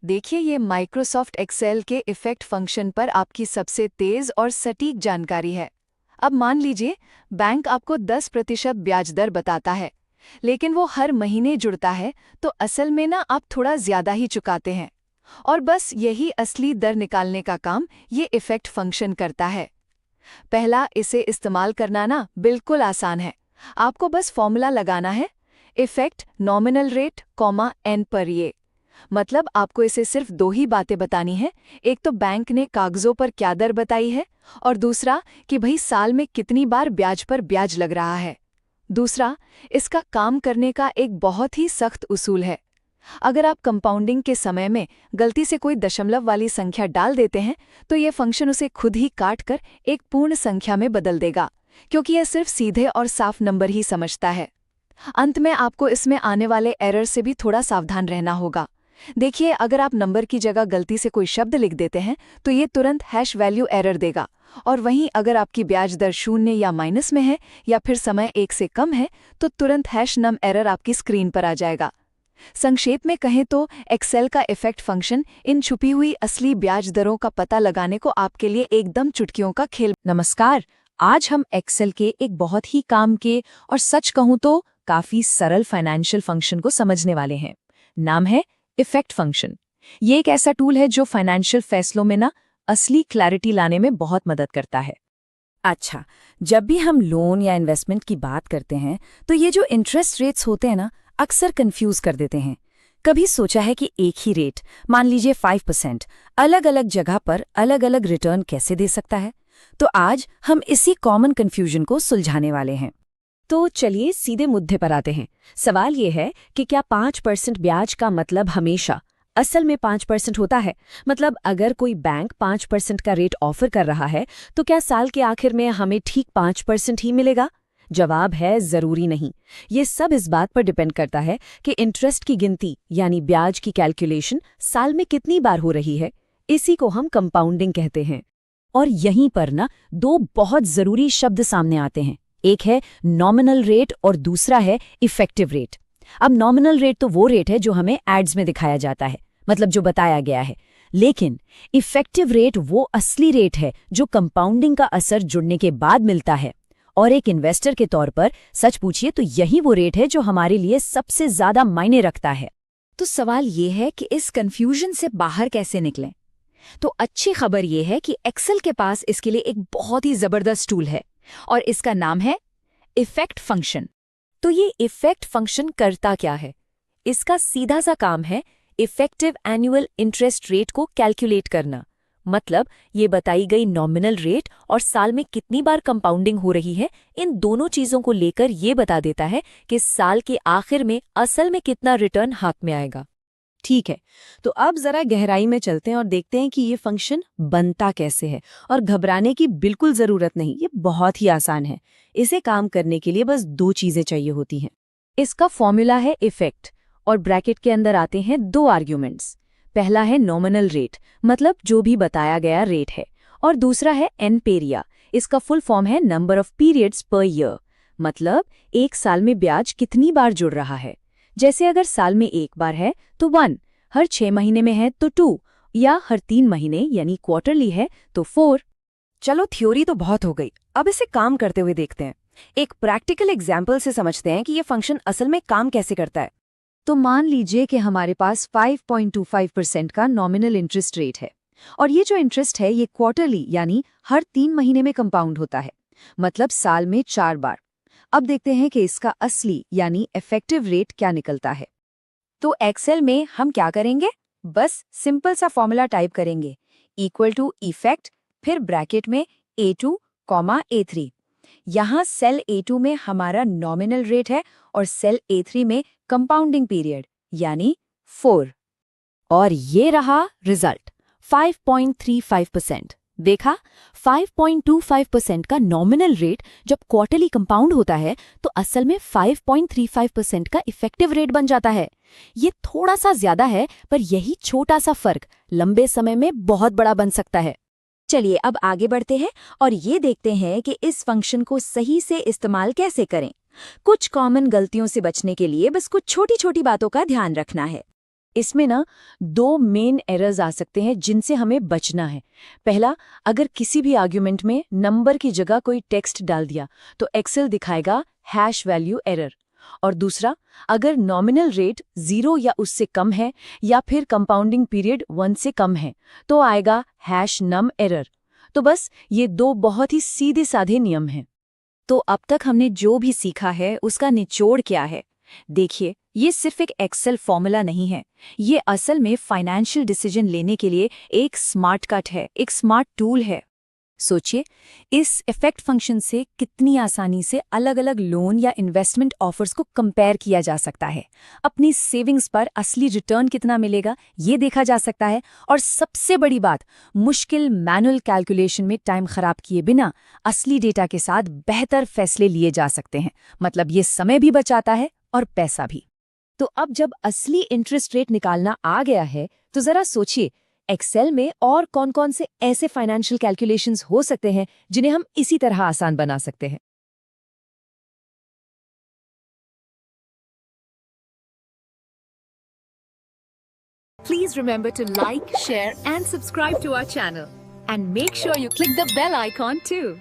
देखिए, ये Microsoft Excel के इफेक्ट फंक्शन पर आपकी सबसे तेज और सटीक जानकारी है। अब मान लीजिए, बैंक आपको 10% ब्याज दर बताता है, लेकिन वो हर महीने जुड़ता है, तो असल में ना आप थोड़ा ज्यादा ही चुकाते हैं। और बस यही असली दर निकालने का काम ये इफेक्ट फंक्शन करता है। पहला, इसे इस्तेमाल करना ना बिल्कुल आसान है। आपको बस फॉर्मूला लगाना है, effect nominal rate comma N पर ये। मतलब आपको इसे सिर्फ दो ही बातें बतानी है। एक तो बैंक ने कागजों पर क्या दर बताई है, और दूसरा कि भाई साल में कितनी बार ब्याज पर ब्याज लग रहा है। दूसरा, इसका काम करने का एक बहुत ही सख्त उसूल है। अगर आप कंपाउंडिंग के समय में गलती से कोई दशमलव वाली संख्या डाल देते हैं, तो ये फंक्शन उसे खुद ही काट कर एक पूर्ण संख्या में बदल देगा, क्योंकि यह सिर्फ सीधे और साफ नंबर ही समझता है। अंत में आपको इसमें आने वाले एरर से भी थोड़ा सावधान रहना होगा। देखिए, अगर आप नंबर की जगह गलती से कोई शब्द लिख देते हैं, तो ये तुरंत हैश वैल्यू एरर देगा। और वहीं अगर आपकी ब्याज दर 0 या माइनस में है, या फिर समय 1 से कम है, तो तुरंत हैश नम एरर आपकी स्क्रीन पर आ जाएगा। संक्षेप में कहें तो एक्सेल का इफेक्ट फंक्शन इन छुपी हुई असली ब्याज दरों का पता लगाने को आपके लिए एकदम चुटकियों का खेल। नमस्कार। आज हम एक्सेल के एक बहुत ही काम के और सच कहूं तो काफी सरल फाइनेंशियल फंक्शन को समझने वाले हैं। नाम है इफेक्ट फंक्शन। ये एक ऐसा टूल है जो फाइनेंशियल फैसलों में ना असली क्लैरिटी लाने में बहुत मदद करता है। अच्छा, जब भी हम लोन या इन्वेस्टमेंट की बात करते हैं तो ये जो इंटरेस्ट रेट्स होते हैं ना, अक्सर कंफ्यूज कर देते हैं। कभी सोचा है कि एक ही रेट, मान लीजिए 5%, अलग अलग जगह पर अलग अलग रिटर्न कैसे दे सकता है? तो आज हम इसी कॉमन कंफ्यूजन को सुलझाने वाले हैं। तो चलिए सीधे मुद्दे पर आते हैं। सवाल ये है कि क्या 5% ब्याज का मतलब हमेशा असल में 5% होता है? मतलब अगर कोई बैंक 5% का रेट ऑफर कर रहा है, तो क्या साल के आखिर में हमें ठीक 5% ही मिलेगा? जवाब है जरूरी नहीं। ये सब इस बात पर डिपेंड करता है कि इंटरेस्ट की गिनती यानी ब्याज की कैलकुलेशन साल में कितनी बार हो रही है। इसी को हम कंपाउंडिंग कहते हैं। और यहीं पर ना दो बहुत जरूरी शब्द सामने आते हैं। एक है नॉमिनल रेट और दूसरा है इफेक्टिव रेट। अब नॉमिनल रेट तो वो रेट है जो हमें एड्स में दिखाया जाता है, मतलब जो बताया गया है। लेकिन इफेक्टिव रेट वो असली रेट है जो कंपाउंडिंग का असर जुड़ने के बाद मिलता है। और एक इन्वेस्टर के तौर पर सच पूछिए तो यही वो रेट है जो हमारे लिए सबसे ज्यादा मायने रखता है। तो सवाल ये है कि इस कंफ्यूजन से बाहर कैसे निकलें? तो अच्छी खबर ये है कि एक्सेल के पास इसके लिए एक बहुत ही जबरदस्त टूल है, और इसका नाम है इफेक्ट फंक्शन। तो ये इफेक्ट फंक्शन करता क्या है? इसका सीधा सा काम है इफेक्टिव एनुअल इंटरेस्ट रेट को कैलकुलेट करना। मतलब ये बताई गई नॉमिनल रेट और साल में कितनी बार कंपाउंडिंग हो रही है, इन दोनों चीजों को लेकर ये बता देता है कि साल के आखिर में असल में कितना रिटर्न हाथ में आएगा। ठीक है, तो अब जरा गहराई में चलते हैं और देखते हैं कि ये फंक्शन बनता कैसे है। और घबराने की बिल्कुल जरूरत नहीं, ये बहुत ही आसान है। इसे काम करने के लिए बस दो चीजें चाहिए होती हैं। इसका फॉर्मूला है इफेक्ट, और ब्रैकेट के अंदर आते हैं दो आर्ग्यूमेंट्स। पहला है नॉमिनल रेट, मतलब जो भी बताया गया रेट है, और दूसरा है एनपेरिया। इसका फुल फॉर्म है number of periods per year, मतलब एक साल में ब्याज कितनी बार जुड़ रहा है। जैसे अगर साल में एक बार है तो 1, हर 6 महीने में है तो 2, या हर 3 महीने यानी क्वार्टरली है तो 4। चलो थ्योरी तो बहुत हो गई, अब इसे काम करते हुए देखते हैं। एक प्रैक्टिकल एग्जाम्पल से समझते हैं कि ये फंक्शन असल में काम कैसे करता है। तो मान लीजिए कि हमारे पास 5.25% का नॉमिनल इंटरेस्ट रेट है, और ये जो इंटरेस्ट है ये क्वार्टरली यानी हर 3 महीने में कंपाउंड होता है, मतलब साल में 4 बार। अब देखते हैं कि इसका असली यानी इफेक्टिव रेट क्या निकलता है। तो एक्सेल में हम क्या करेंगे? बस सिंपल सा फॉर्मूला टाइप करेंगे, इक्वल टू इफेक्ट, फिर ब्रैकेट में A2, A3। यहाँ सेल A2 में हमारा नॉमिनल रेट है और सेल A3 में कंपाउंडिंग पीरियड यानी 4। और ये रहा रिजल्ट, 5.35%। देखा, 5.25% का नॉमिनल रेट जब क्वार्टरली कंपाउंड होता है तो असल में 5.35% का इफेक्टिव रेट बन जाता है। ये थोड़ा सा ज्यादा है, पर यही छोटा सा फर्क लंबे समय में बहुत बड़ा बन सकता है। चलिए अब आगे बढ़ते हैं और ये देखते हैं कि इस फंक्शन को सही से इस्तेमाल कैसे करें। कुछ कॉमन गलतियों से बचने के लिए बस कुछ छोटी छोटी बातों का ध्यान रखना है। इसमें ना दो मेन एरर्स आ सकते हैं जिनसे हमें बचना है। पहला, अगर किसी भी आर्ग्यूमेंट में नंबर की जगह कोई टेक्स्ट डाल दिया तो एक्सेल दिखाएगा हैश वैल्यू एरर। और दूसरा, अगर नॉमिनल रेट 0 या उससे कम है या फिर कंपाउंडिंग पीरियड 1 से कम है तो आएगा हैश नम एरर। तो बस ये दो बहुत ही सीधे साधे नियम हैं। तो अब तक हमने जो भी सीखा है उसका निचोड़ क्या है? देखिए, ये सिर्फ एक एक्सेल फॉर्मूला नहीं है। ये असल में फाइनेंशियल डिसीजन लेने के लिए एक स्मार्ट कट है, एक स्मार्ट टूल है। सोचिए, इस इफेक्ट फंक्शन से कितनी आसानी से अलग अलग लोन या इन्वेस्टमेंट ऑफर्स को कंपेयर किया जा सकता है। अपनी सेविंग्स पर असली रिटर्न कितना मिलेगा ये देखा जा सकता है। और सबसे बड़ी बात, मुश्किल मैनुअल कैलकुलेशन में टाइम खराब किए बिना असली डेटा के साथ बेहतर फैसले लिए जा सकते हैं। मतलब ये समय भी बचाता है और पैसा भी। तो अब जब असली इंटरेस्ट रेट निकालना आ गया है तो जरा सोचिए, एक्सेल में और कौन-कौन से ऐसे फाइनेंशियल कैलकुलेशंस हो सकते हैं जिन्हें हम इसी तरह आसान बना सकते हैं। Please remember to like, share and subscribe to our channel. And make sure you click the bell icon too.